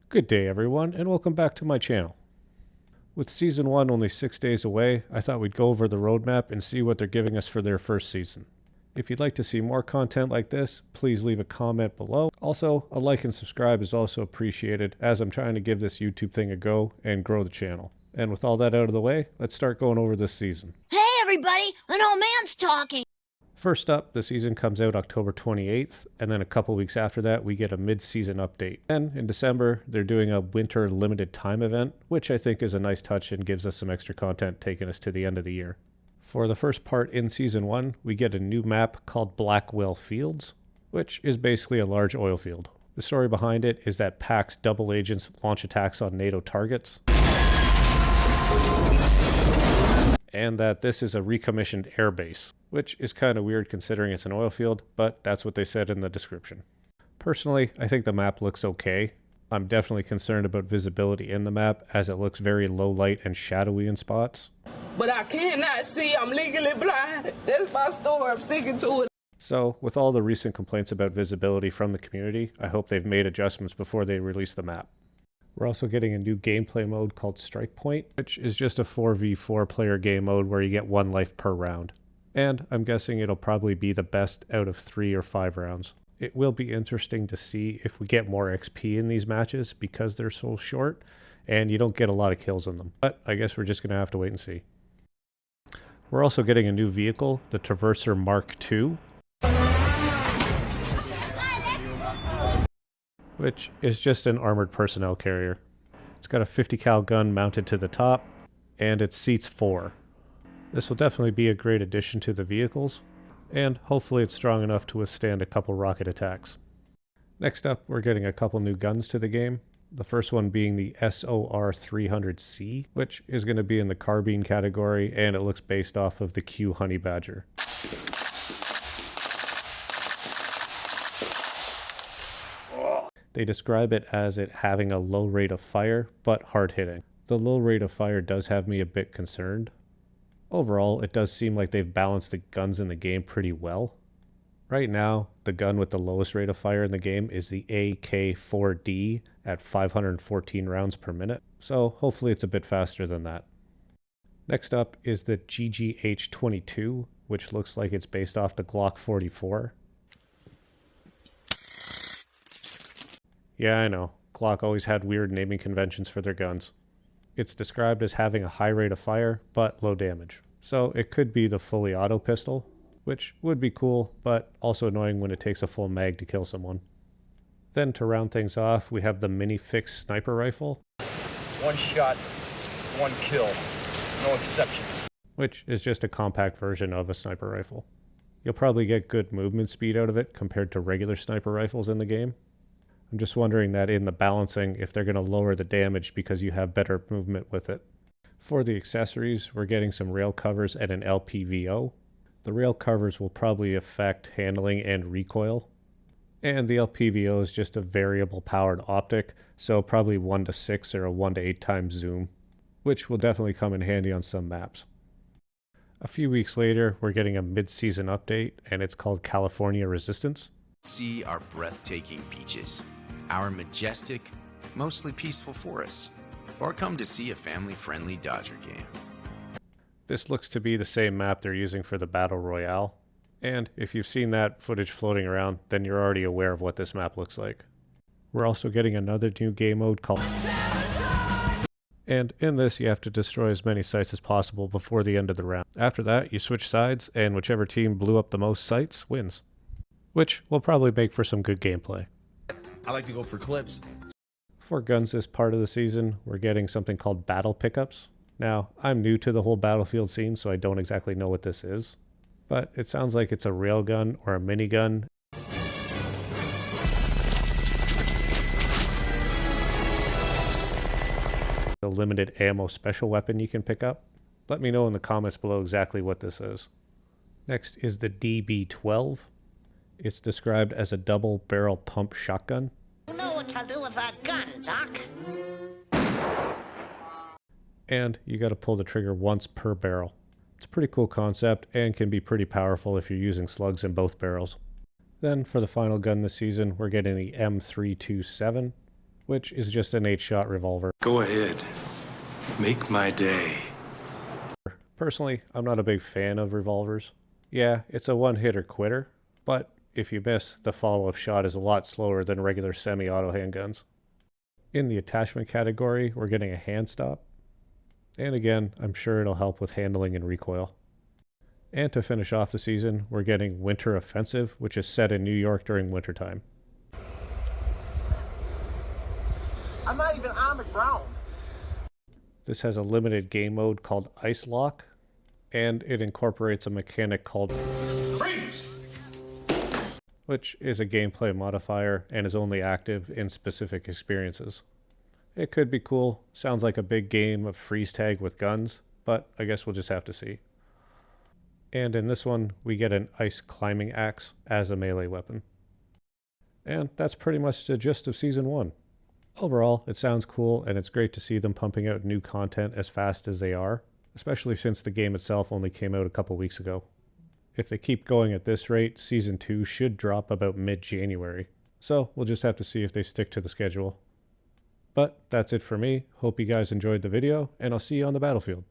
Good day everyone, and welcome back to my channel. With Season 1 only 6 days away, I thought we'd go over the roadmap and see what they're giving us for their first season. If you'd like to see more content like this, please leave a comment below. Also, a like and subscribe is also appreciated, as I'm trying to give this YouTube thing a go and grow the channel. And with all that out of the way, let's start going over this season. Hey everybody, an old man's talking. First up, the season comes out October 28th, and then a couple weeks after that, we get a mid-season update. Then, in December, they're doing a winter limited time event, which I think is a nice touch and gives us some extra content taking us to the end of the year. For the first part in Season 1, we get a new map called Blackwell Fields, which is basically a large oil field. The story behind it is that PAX double agents launch attacks on NATO targets, and that this is a recommissioned airbase, which is kind of weird considering it's an oil field, but that's what they said in the description. Personally, I think the map looks okay. I'm definitely concerned about visibility in the map, as it looks very low light and shadowy in spots. But I cannot see, I'm legally blind. That's my story, I'm sticking to it. So, with all the recent complaints about visibility from the community, I hope they've made adjustments before they release the map. We're also getting a new gameplay mode called Strike Point, which is just a 4v4 player game mode where you get 1 life per round. And I'm guessing it'll probably be the best out of 3 or 5 rounds. It will be interesting to see if we get more XP in these matches because they're so short and you don't get a lot of kills in them. But I guess we're just going to have to wait and see. We're also getting a new vehicle, the Traverser Mark II, which is just an armored personnel carrier. It's got a 50 cal gun mounted to the top, and it seats 4. This will definitely be a great addition to the vehicles, and hopefully it's strong enough to withstand a couple rocket attacks. Next up, we're getting a couple new guns to the game. The first one being the SOR 300C, which is going to be in the carbine category, and it looks based off of the Q Honey Badger. They describe it as it having a low rate of fire, but hard hitting. The low rate of fire does have me a bit concerned. Overall, it does seem like they've balanced the guns in the game pretty well. Right now, the gun with the lowest rate of fire in the game is the AK-4D at 514 rounds per minute, so hopefully it's a bit faster than that. Next up is the GGH-22, which looks like it's based off the Glock 44. Yeah, I know. Glock always had weird naming conventions for their guns. It's described as having a high rate of fire, but low damage. So it could be the fully auto pistol, which would be cool, but also annoying when it takes a full mag to kill someone. Then to round things off, we have the Minifix sniper rifle. 1 shot, 1 kill, no exceptions. Which is just a compact version of a sniper rifle. You'll probably get good movement speed out of it compared to regular sniper rifles in the game. I'm just wondering that in the balancing if they're going to lower the damage because you have better movement with it. For the accessories, we're getting some rail covers and an LPVO. The rail covers will probably affect handling and recoil. And the LPVO is just a variable powered optic, so probably 1:6 or a 1:8 times zoom, which will definitely come in handy on some maps. A few weeks later, we're getting a mid-season update, and it's called California Resistance. See our breathtaking beaches, our majestic, mostly peaceful forests, or come to see a family-friendly Dodger game. This looks to be the same map they're using for the Battle Royale, and if you've seen that footage floating around, then you're already aware of what this map looks like. We're also getting another new game mode called and in this you have to destroy as many sites as possible before the end of the round. After that, you switch sides, and whichever team blew up the most sites wins, which will probably make for some good gameplay. I like to go for clips. For guns this part of the season, we're getting something called battle pickups. Now, I'm new to the whole Battlefield scene, so I don't exactly know what this is, but it sounds like it's a railgun or a minigun. A limited ammo special weapon you can pick up. Let me know in the comments below exactly what this is. Next is the DB-12. It's described as a double barrel pump shotgun. You know what to do with that gun, Doc. And you got to pull the trigger once per barrel. It's a pretty cool concept and can be pretty powerful if you're using slugs in both barrels. Then for the final gun this season, we're getting the M327. which is just an 8-shot revolver. Go ahead. Make my day. Personally, I'm not a big fan of revolvers. Yeah, it's a one-hitter quitter, but if you miss, the follow-up shot is a lot slower than regular semi-auto handguns. In the attachment category, we're getting a hand stop. And again, I'm sure it'll help with handling and recoil. And to finish off the season, we're getting Winter Offensive, which is set in New York during wintertime. I'm not even on the ground. This has a limited game mode called Ice Lock, and it incorporates a mechanic called Freeze, which is a gameplay modifier and is only active in specific experiences. It could be cool. Sounds like a big game of freeze tag with guns, but I guess we'll just have to see. And in this one, we get an ice climbing axe as a melee weapon. And that's pretty much the gist of Season 1. Overall, it sounds cool, and it's great to see them pumping out new content as fast as they are, especially since the game itself only came out a couple weeks ago. If they keep going at this rate, Season 2 should drop about mid-January, so we'll just have to see if they stick to the schedule. But that's it for me. Hope you guys enjoyed the video, and I'll see you on the battlefield.